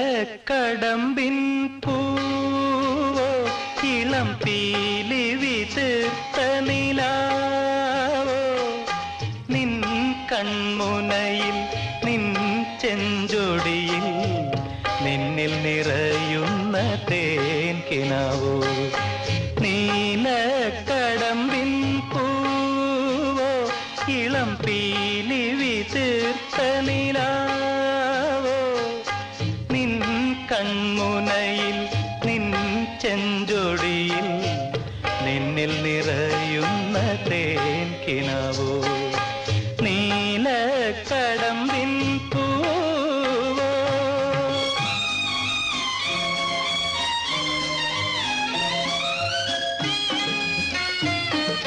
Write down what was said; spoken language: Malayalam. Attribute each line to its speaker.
Speaker 1: നീലക്കടമ്പിൻ പൂവോ ഇളം പീലി വിതർത്ത നിലാവോ നിൻ കൺമുനയിൽ നിൻ ചെഞ്ചൊടിയിൽ നിന്നിൽ നിറയുന്ന തേൻ കിനാവോ നീലക്കടമ്പിൻ പൂവോ ഇളം പീലി വിതർത്ത നിലാവോ നിൻ കൺമുനയിൽ നിൻ ചെഞ്ചൊടിയിൽ നിന്നിൽ നിറയുന്ന തേൻ കിനാവോ